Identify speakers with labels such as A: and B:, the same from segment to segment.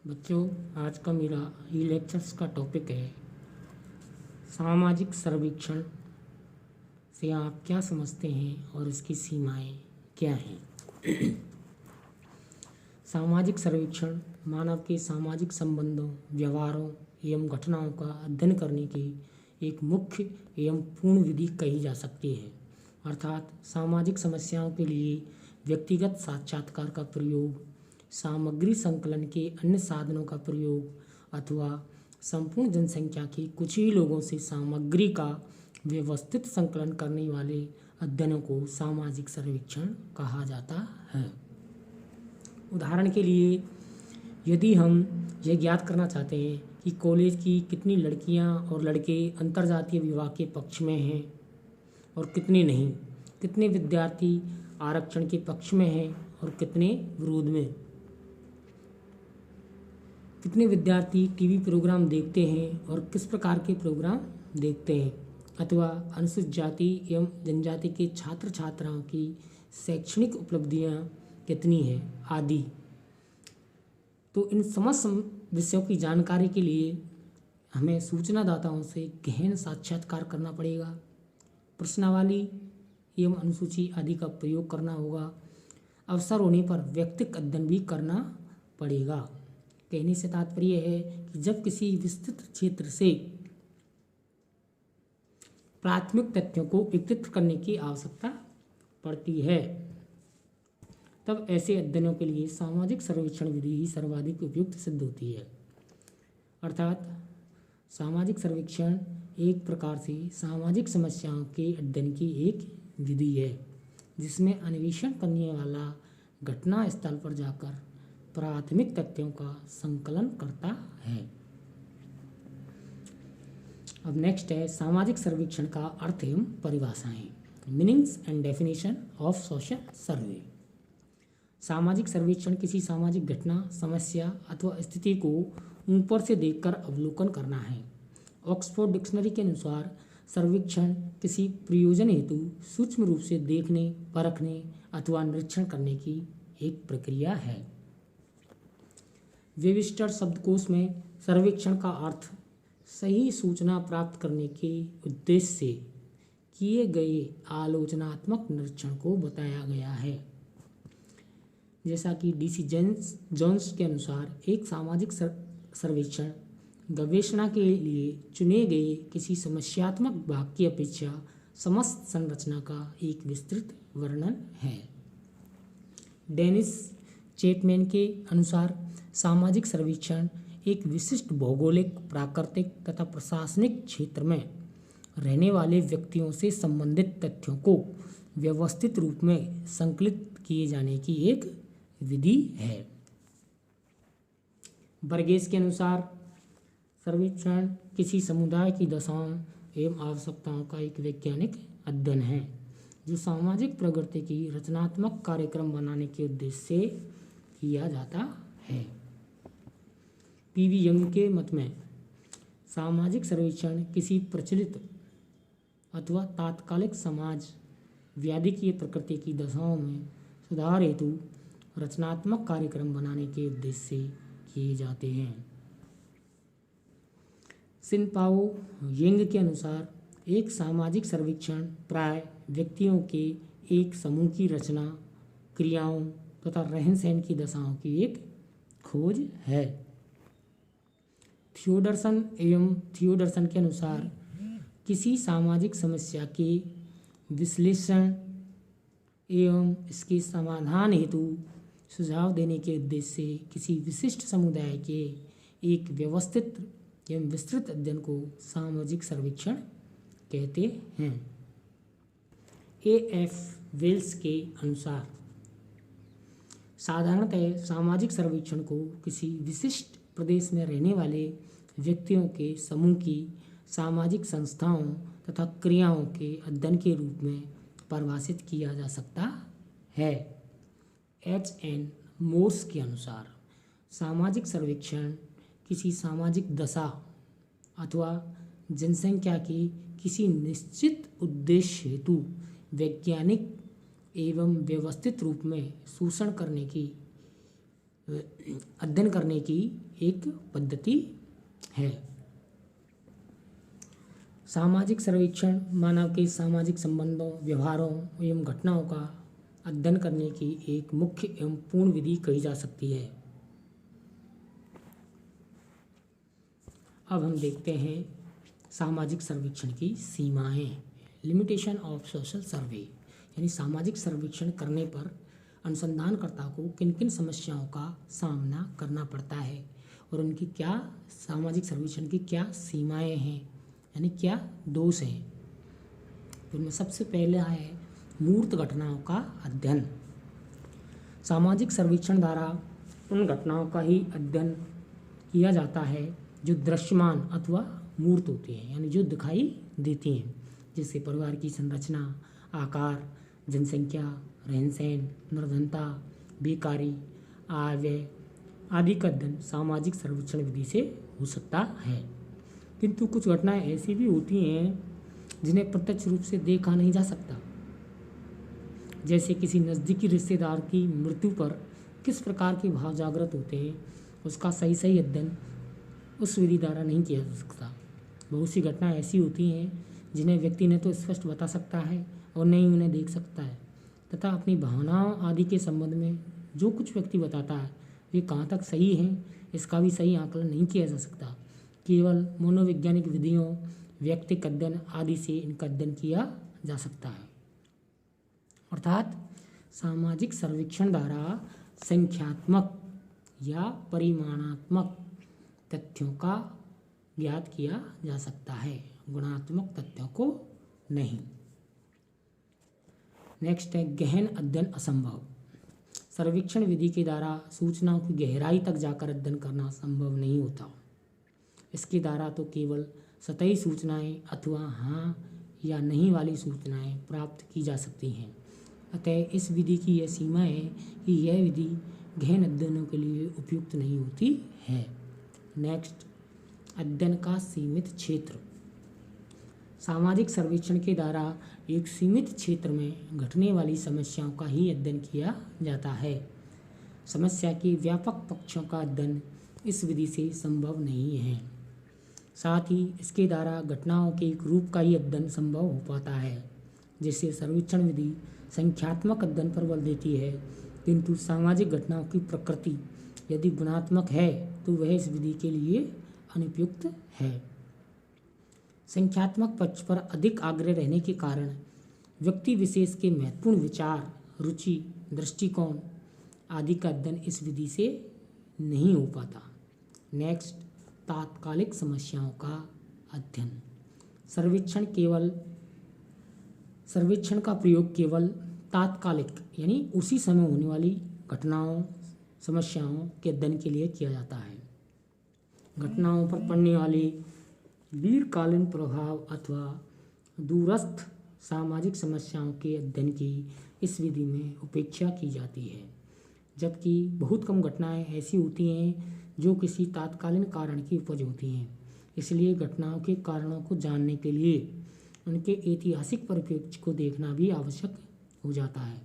A: बच्चों, आज का मेरा ई लेक्चर्स का टॉपिक है सामाजिक सर्वेक्षण से आप क्या समझते हैं और इसकी सीमाएं क्या हैं। सामाजिक सर्वेक्षण मानव के सामाजिक संबंधों, व्यवहारों एवं घटनाओं का अध्ययन करने की एक मुख्य एवं पूर्ण विधि कही जा सकती है। अर्थात सामाजिक समस्याओं के लिए व्यक्तिगत साक्षात्कार का प्रयोग, सामग्री संकलन के अन्य साधनों का प्रयोग अथवा संपूर्ण जनसंख्या के कुछ ही लोगों से सामग्री का व्यवस्थित संकलन करने वाले अध्ययनों को सामाजिक सर्वेक्षण कहा जाता है। उदाहरण के लिए, यदि हम यह ज्ञात करना चाहते हैं कि कॉलेज की कितनी लड़कियां और लड़के अंतर्जातीय विवाह के पक्ष में हैं और कितने नहीं, कितने विद्यार्थी आरक्षण के पक्ष में हैं और कितने विरोध में, कितने विद्यार्थी टीवी प्रोग्राम देखते हैं और किस प्रकार के प्रोग्राम देखते हैं, अथवा अनुसूचित जाति एवं जनजाति के छात्र छात्राओं की शैक्षणिक उपलब्धियां कितनी हैं आदि। तो इन समस्त विषयों की जानकारी के लिए हमें सूचनादाताओं से गहन साक्षात्कार करना पड़ेगा, प्रश्नावली एवं अनुसूची आदि का प्रयोग करना होगा। अवसर होने पर व्यक्तिगत अध्ययन भी करना पड़ेगा। कहने से तात्पर्य है कि जब किसी विस्तृत क्षेत्र से प्राथमिक तथ्यों को एकत्रित करने की आवश्यकता पड़ती है, तब ऐसे अध्ययनों के लिए सामाजिक सर्वेक्षण विधि ही सर्वाधिक उपयुक्त सिद्ध होती है। अर्थात सामाजिक सर्वेक्षण एक प्रकार से सामाजिक समस्याओं के अध्ययन की एक विधि है, जिसमें अन्वेषण करने वाला घटना स्थल पर जाकर प्राथमिक तथ्यों का संकलन करता है। अब नेक्स्ट है सामाजिक सर्वेक्षण का अर्थ एवं परिभाषाएं। Meanings and definition of social survey. सामाजिक सर्वेक्षण किसी सामाजिक घटना, समस्या अथवा स्थिति को ऊपर से देखकर अवलोकन करना है। ऑक्सफोर्ड डिक्शनरी के अनुसार सर्वेक्षण किसी प्रयोजन हेतु सूक्ष्म रूप से देखने, परखने अथवा निरीक्षण करने की एक प्रक्रिया है। वेबस्टर शब्दकोश में सर्वेक्षण का अर्थ सही सूचना प्राप्त करने के उद्देश्य से किए गए आलोचनात्मक निरीक्षण को बताया गया है। जैसा कि DC जोन्स के अनुसार एक सामाजिक सर्वेक्षण गवेषणा के लिए चुने गए किसी समस्यात्मक भाग की अपेक्षा समस्त संरचना का एक विस्तृत वर्णन है। डेनिस चैपमैन के अनुसार सामाजिक सर्वेक्षण एक विशिष्ट भौगोलिक, प्राकृतिक तथा प्रशासनिक क्षेत्र में रहने वाले व्यक्तियों से संबंधित तथ्यों को व्यवस्थित रूप में संकलित किए जाने की एक विधि है। बर्गेस के अनुसार सर्वेक्षण किसी समुदाय की दशाओं एवं आवश्यकताओं का एक वैज्ञानिक अध्ययन है, जो सामाजिक प्रगति की रचनात्मक कार्यक्रम बनाने के उद्देश्य से किया जाता है। PV यंग के मत में सामाजिक सर्वेक्षण किसी प्रचलित अथवा तात्कालिक समाज व्याधिकीय प्रकृति की दशाओं में सुधार हेतु रचनात्मक कार्यक्रम बनाने के उद्देश्य से किए जाते हैं। सिनपाओ यंग के अनुसार एक सामाजिक सर्वेक्षण प्राय व्यक्तियों के एक समूह की रचना, क्रियाओं तथा रहन सहन की दशाओं की एक खोज है। थियोडरसन के अनुसार किसी सामाजिक समस्या के विश्लेषण एवं इसके समाधान हेतु सुझाव देने के उद्देश्य से किसी विशिष्ट समुदाय के एक व्यवस्थित एवं विस्तृत अध्ययन को सामाजिक सर्वेक्षण कहते हैं। AF वेल्स के अनुसार साधारणतः सामाजिक सर्वेक्षण को किसी विशिष्ट प्रदेश में रहने वाले व्यक्तियों के समूह की सामाजिक संस्थाओं तथा क्रियाओं के अध्ययन के रूप में परिभाषित किया जा सकता है। HN मोर्स के अनुसार सामाजिक सर्वेक्षण किसी सामाजिक दशा अथवा जनसंख्या के किसी निश्चित उद्देश्य हेतु वैज्ञानिक एवं व्यवस्थित रूप में शोषण करने की अध्ययन करने की एक पद्धति है। सामाजिक सर्वेक्षण मानव के सामाजिक संबंधों, व्यवहारों एवं घटनाओं का अध्ययन करने की एक मुख्य एवं पूर्ण विधि कही जा सकती है। अब हम देखते हैं सामाजिक सर्वेक्षण की सीमाएं। लिमिटेशन ऑफ सोशल सर्वे, यानी सामाजिक सर्वेक्षण करने पर अनुसंधानकर्ता को किन किन समस्याओं का सामना करना पड़ता है और उनकी क्या, सामाजिक सर्वेक्षण की क्या सीमाएं हैं, यानी क्या दोष हैं। उनमें सबसे पहला है मूर्त घटनाओं का अध्ययन। सामाजिक सर्वेक्षण द्वारा उन घटनाओं का ही अध्ययन किया जाता है जो दृश्यमान अथवा मूर्त होती हैं, यानी जो दिखाई देती हैं, जैसे परिवार की संरचना, आकार, जनसंख्या, रहन सहन, निर्धनता, बेकारी, आय व्यय आदि का अध्ययन सामाजिक सर्वेक्षण विधि से हो सकता है। किंतु कुछ घटनाएं ऐसी भी होती हैं जिन्हें प्रत्यक्ष रूप से देखा नहीं जा सकता, जैसे किसी नज़दीकी रिश्तेदार की मृत्यु पर किस प्रकार के भाव जागृत होते हैं, उसका सही अध्ययन उस विधि द्वारा नहीं किया जा सकता। बहुत सी घटनाएं ऐसी होती हैं जिन्हें व्यक्ति न तो स्पष्ट बता सकता है और न ही उन्हें देख सकता है, तथा अपनी भावनाओं आदि के संबंध में जो कुछ व्यक्ति बताता है वे कहाँ तक सही हैं, इसका भी सही आकलन नहीं किया जा सकता। केवल मनोवैज्ञानिक विधियों, व्यक्तिक अध्ययन आदि से इनका अध्ययन किया जा सकता है। अर्थात सामाजिक सर्वेक्षण द्वारा संख्यात्मक या परिमाणात्मक तथ्यों का ज्ञात किया जा सकता है, गुणात्मक तथ्यों को नहीं। नेक्स्ट है गहन अध्ययन असंभव। सर्वेक्षण विधि के द्वारा सूचनाओं की गहराई तक जाकर अध्ययन करना संभव नहीं होता। इसके द्वारा तो केवल सतही सूचनाएं अथवा हाँ या नहीं वाली सूचनाएं प्राप्त की जा सकती हैं। अतः इस विधि की यह सीमा है कि यह विधि गहन अध्ययनों के लिए उपयुक्त नहीं होती है। नेक्स्ट, अध्ययन का सीमित क्षेत्र। सामाजिक सर्वेक्षण के द्वारा एक सीमित क्षेत्र में घटने वाली समस्याओं का ही अध्ययन किया जाता है। समस्या के व्यापक पक्षों का अध्ययन इस विधि से संभव नहीं है। साथ ही इसके द्वारा घटनाओं के एक रूप का ही अध्ययन संभव हो पाता है। जैसे सर्वेक्षण विधि संख्यात्मक अध्ययन पर बल देती है, किंतु सामाजिक घटनाओं की प्रकृति यदि गुणात्मक है तो वह इस विधि के लिए अनुपयुक्त है। संख्यात्मक पक्ष पर अधिक आग्रह रहने के कारण व्यक्ति विशेष के महत्वपूर्ण विचार, रुचि, दृष्टिकोण आदि का अध्ययन इस विधि से नहीं हो पाता। नेक्स्ट, तात्कालिक समस्याओं का अध्ययन। सर्वेक्षण का प्रयोग केवल तात्कालिक यानी उसी समय होने वाली घटनाओं, समस्याओं के अध्ययन के लिए किया जाता है। घटनाओं पर पड़ने वाले दीर्घकालीन प्रभाव अथवा दूरस्थ सामाजिक समस्याओं के अध्ययन की इस विधि में उपेक्षा की जाती है, जबकि बहुत कम घटनाएं ऐसी होती हैं जो किसी तात्कालीन कारण की उपज होती हैं। इसलिए घटनाओं के कारणों को जानने के लिए उनके ऐतिहासिक परिप्रेक्ष्य को देखना भी आवश्यक हो जाता है।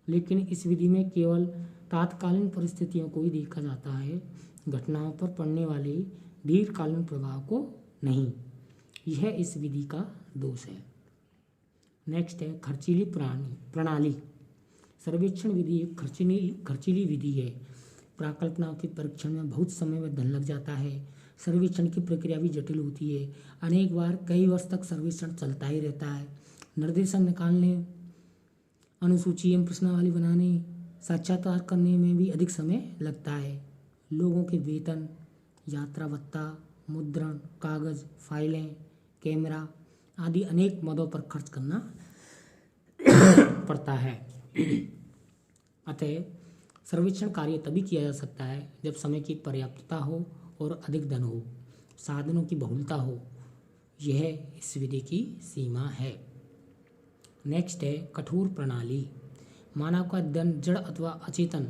A: लेकिन इस विधि में केवल तात्कालीन परिस्थितियों को ही देखा जाता है, घटनाओं पर पड़ने वाले दीर्घकालीन प्रभाव को नहीं। यह इस विधि का दोष है। नेक्स्ट है खर्चीली प्रणाली। सर्वेक्षण विधि एक खर्चीली विधि है। प्राकल्पनाओं के परीक्षण में बहुत समय व धन लग जाता है। सर्वेक्षण की प्रक्रिया भी जटिल होती है। अनेक बार कई वर्ष तक सर्वेक्षण चलता ही रहता है। निर्देशन निकालने, अनुसूची एवं प्रश्नावली बनाने, साक्षात्कार करने में भी अधिक समय लगता है। लोगों के वेतन, यात्रा भत्ता, मुद्रण, कागज, फाइलें, कैमरा आदि अनेक मदों पर खर्च करना पड़ता है। अतः सर्वेक्षण कार्य तभी किया जा सकता है जब समय की पर्याप्तता हो और अधिक धन हो, साधनों की बहुलता हो। यह इस विधि की सीमा है। नेक्स्ट है कठोर प्रणाली। मानव का अध्ययन जड़ अथवा अचेतन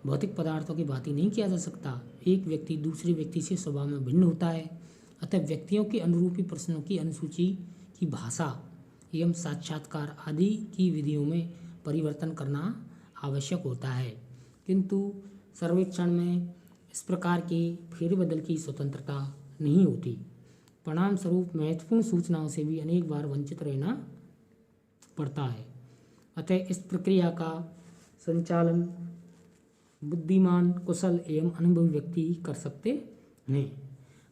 A: भौतिक पदार्थों की भांति नहीं किया जा सकता। एक व्यक्ति दूसरे व्यक्ति से स्वभाव में भिन्न होता है, अतः व्यक्तियों के अनुरूपी प्रश्नों की अनुसूची की भाषा एवं साक्षात्कार आदि की विधियों में परिवर्तन करना आवश्यक होता है। किंतु सर्वेक्षण में इस प्रकार के फेरबदल की स्वतंत्रता नहीं होती। परिणाम स्वरूप महत्वपूर्ण सूचनाओं से भी अनेक बार वंचित रहना पड़ता है। अतः इस प्रक्रिया का संचालन बुद्धिमान, कुशल एवं अनुभवी व्यक्ति कर सकते हैं।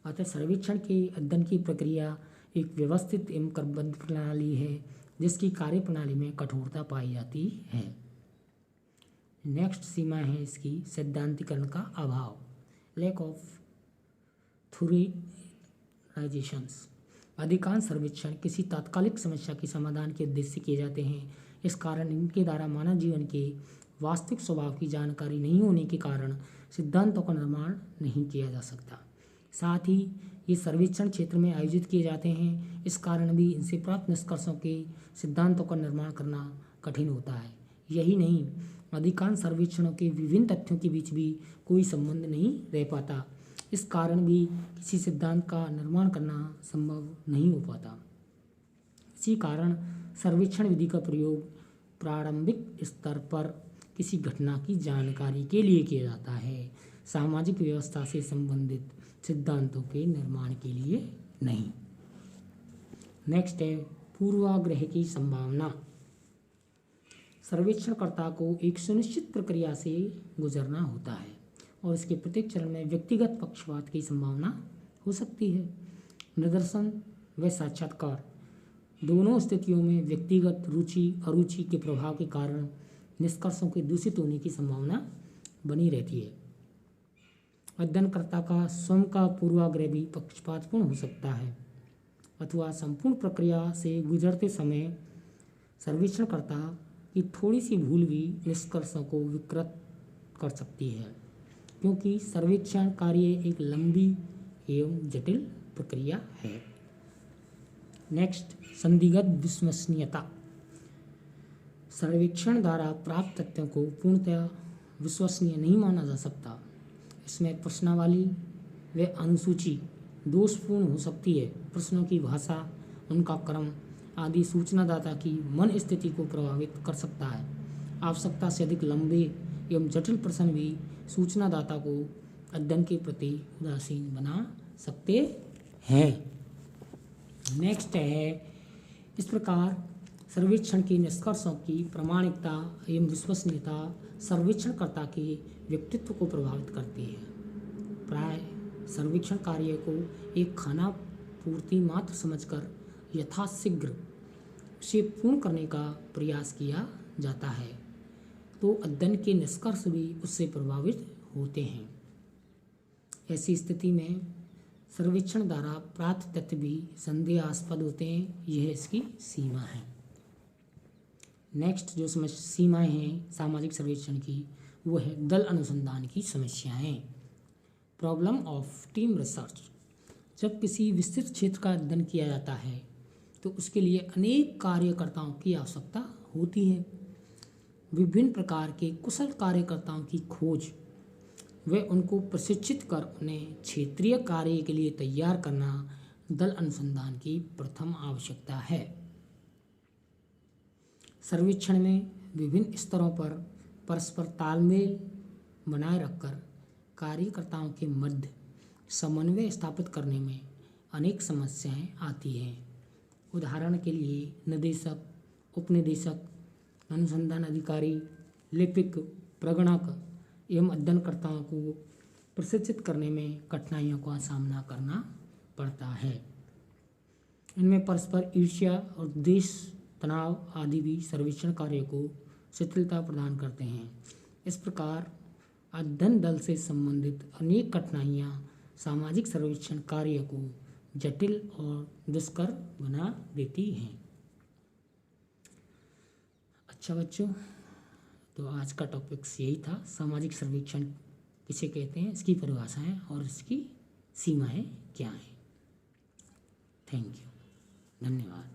A: अतः सर्वेक्षण के अध्ययन की प्रक्रिया एक व्यवस्थित एवं क्रमबद्ध प्रणाली है जिसकी कार्यप्रणाली में कठोरता पाई जाती है। नेक्स्ट सीमा है इसकी सैद्धांतिकरण का अभाव, लैक ऑफ थ्योरिटाइजेशंस। अधिकांश सर्वेक्षण किसी तात्कालिक समस्या के समाधान के उद्देश्य से किए जाते हैं। इस कारण इनके द्वारा मानव जीवन के वास्तविक स्वभाव की जानकारी नहीं होने के कारण सिद्धांतों का निर्माण नहीं किया जा सकता। साथ ही ये सर्वेक्षण क्षेत्र में आयोजित किए जाते हैं, इस कारण भी इनसे प्राप्त निष्कर्षों के सिद्धांतों का निर्माण करना कठिन होता है। यही नहीं, अधिकांश सर्वेक्षणों के विभिन्न तथ्यों के बीच भी कोई संबंध नहीं रह पाता। इस कारण भी किसी सिद्धांत का निर्माण करना संभव नहीं हो पाता। इसी कारण सर्वेक्षण विधि का प्रयोग प्रारंभिक स्तर पर किसी घटना की जानकारी के लिए किया जाता है, सामाजिक व्यवस्था से संबंधित सिद्धांतों के निर्माण के लिए नहीं। नेक्स्ट है पूर्वाग्रह की संभावना। सर्वेक्षणकर्ता को एक सुनिश्चित प्रक्रिया से गुजरना होता है और इसके प्रत्येक चरण में व्यक्तिगत पक्षपात की संभावना हो सकती है। निदर्शन व साक्षात्कार दोनों स्थितियों में व्यक्तिगत रुचि अरुचि के प्रभाव के कारण निष्कर्षों के दूषित होने की संभावना बनी रहती है। अध्ययनकर्ता का स्वयं का पूर्वाग्रह भी पक्षपातपूर्ण हो सकता है अथवा संपूर्ण प्रक्रिया से गुजरते समय सर्वेक्षणकर्ता की थोड़ी सी भूल भी निष्कर्षों को विकृत कर सकती है, क्योंकि सर्वेक्षण कार्य एक लंबी एवं जटिल प्रक्रिया है। नेक्स्ट, संदिग्ध विश्वसनीयता। सर्वेक्षण द्वारा प्राप्त तथ्यों को पूर्णतः विश्वसनीय नहीं माना जा सकता। इसमें प्रश्नावली व अनुसूची दोषपूर्ण हो सकती है। प्रश्नों की भाषा, उनका क्रम आदि सूचनादाता की मन स्थिति को प्रभावित कर सकता है। आवश्यकता से अधिक लंबे एवं जटिल प्रश्न भी सूचनादाता को अध्ययन के प्रति उदासीन बना सकते हैं। नेक्स्ट है, इस प्रकार सर्वेक्षण के निष्कर्षों की प्रामाणिकता एवं विश्वसनीयता सर्वेक्षणकर्ता के व्यक्तित्व को प्रभावित करती है। प्राय सर्वेक्षण कार्य को एक खाना पूर्ति मात्र समझकर यथाशीघ्र उसे पूर्ण करने का प्रयास किया जाता है, तो अध्ययन के निष्कर्ष भी उससे प्रभावित होते हैं। ऐसी स्थिति में सर्वेक्षण द्वारा प्राप्त तथ्य भी संदेहास्पद होते हैं। यह इसकी सीमा है। नेक्स्ट जो सीमाएं हैं सामाजिक सर्वेक्षण की, वो है दल अनुसंधान की समस्याएं, प्रॉब्लम ऑफ टीम रिसर्च। जब किसी विस्तृत क्षेत्र का अध्ययन किया जाता है तो उसके लिए अनेक कार्यकर्ताओं की आवश्यकता होती है। विभिन्न प्रकार के कुशल कार्यकर्ताओं की खोज व उनको प्रशिक्षित कर उन्हें क्षेत्रीय कार्य के लिए तैयार करना दल अनुसंधान की प्रथम आवश्यकता है। सर्वेक्षण में विभिन्न स्तरों पर परस्पर तालमेल बनाए रखकर कार्यकर्ताओं के मध्य समन्वय स्थापित करने में अनेक समस्याएं आती हैं। उदाहरण के लिए निदेशक, उपनिदेशक, अनुसंधान अधिकारी, लिपिक, प्रगणक एवं अध्ययनकर्ताओं को प्रशिक्षित करने में कठिनाइयों का सामना करना पड़ता है। इनमें परस्पर ईर्ष्या और द्वेष, तनाव आदि भी सर्वेक्षण कार्य को शिथिलता प्रदान करते हैं। इस प्रकार अध्ययन दल से संबंधित अनेक कठिनाइयाँ सामाजिक सर्वेक्षण कार्य को जटिल और दुष्कर बना देती हैं। अच्छा बच्चों, तो आज का टॉपिक यही था, सामाजिक सर्वेक्षण किसे कहते हैं, इसकी परिभाषाएं और इसकी सीमाएं क्या हैं। थैंक यू, धन्यवाद।